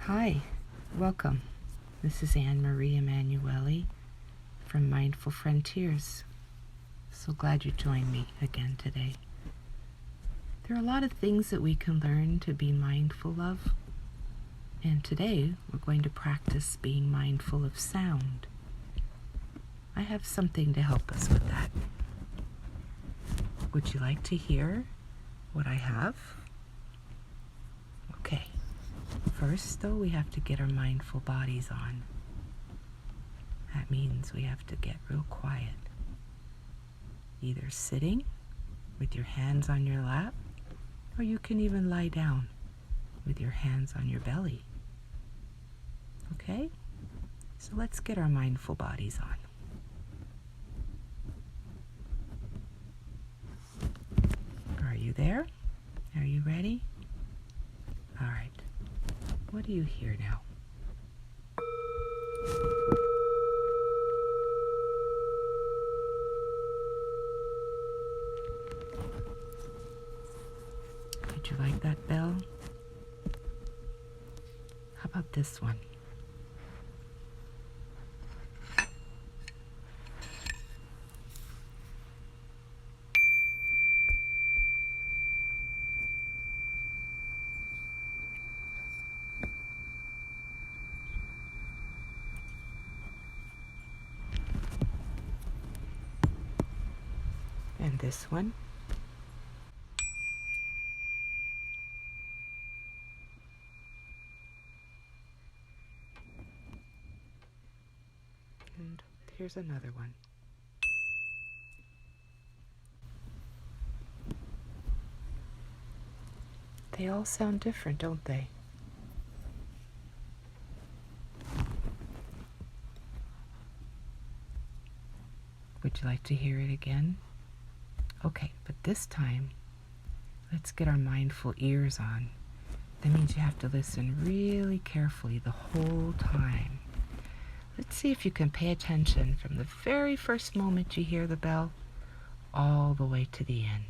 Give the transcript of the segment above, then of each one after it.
Hi, welcome. This is Emanuelli from Mindful Frontiers. So glad you joined me again today. There are a lot of things that we can learn to be mindful of, and today we're going to practice being mindful of sound. I have something to help us with that. Would you like to hear what I have? Okay. First, though, we have to get our mindful bodies on. That means we have to get real quiet. Either sitting with your hands on your lap, or you can even lie down with your hands on your belly. Okay? So let's get our mindful bodies on. Are you there? Are you ready? All right. What do you hear now? Did you like that bell? How about this one? And this one? And here's another one. They all sound different, don't they? Would you like to hear it again? Okay, but this time, let's get our mindful ears on. That means you have to listen really carefully the whole time. Let's see if you can pay attention from the very first moment you hear the bell all the way to the end.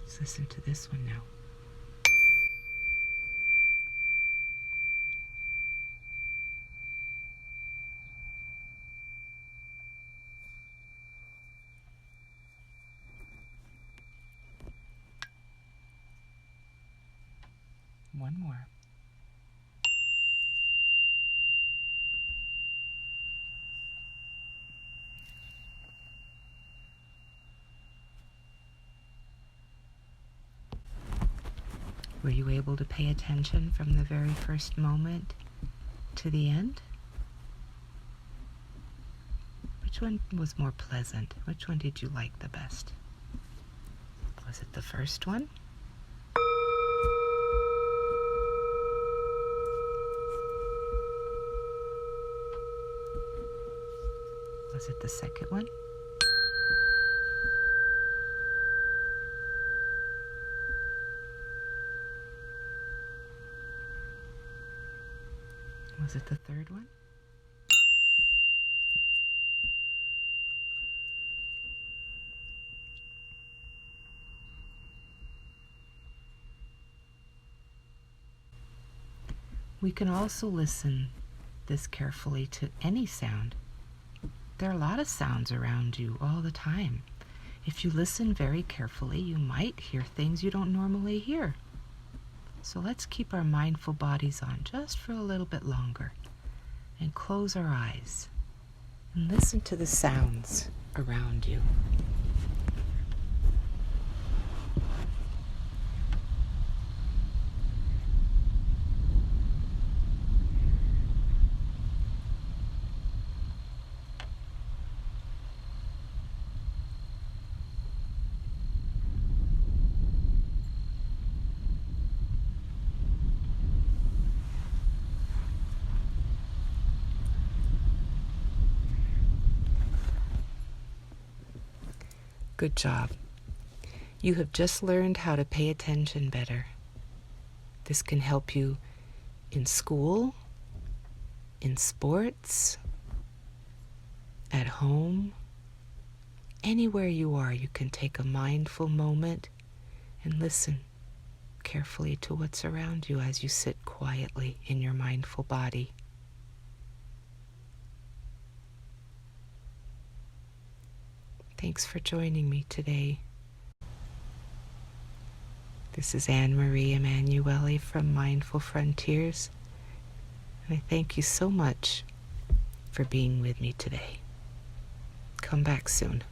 Let's listen to this one now. One more. Were you able to pay attention from the very first moment to the end? Which one was more pleasant? Which one did you like the best? Was it the first one? Was it the second one? Was it the third one? We can also listen this carefully to any sound. There are a lot of sounds around you all the time. If you listen very carefully, you might hear things you don't normally hear. So let's keep our mindful bodies on just for a little bit longer and close our eyes and listen to the sounds around you. Good job. You have just learned how to pay attention better. This can help you in school, in sports, at home. Anywhere you are, you can take a mindful moment and listen carefully to what's around you as you sit quietly in your mindful body. Thanks for joining me today. This is Anne-Marie Emanuelli from Mindful Frontiers, and I thank you so much for being with me today. Come back soon.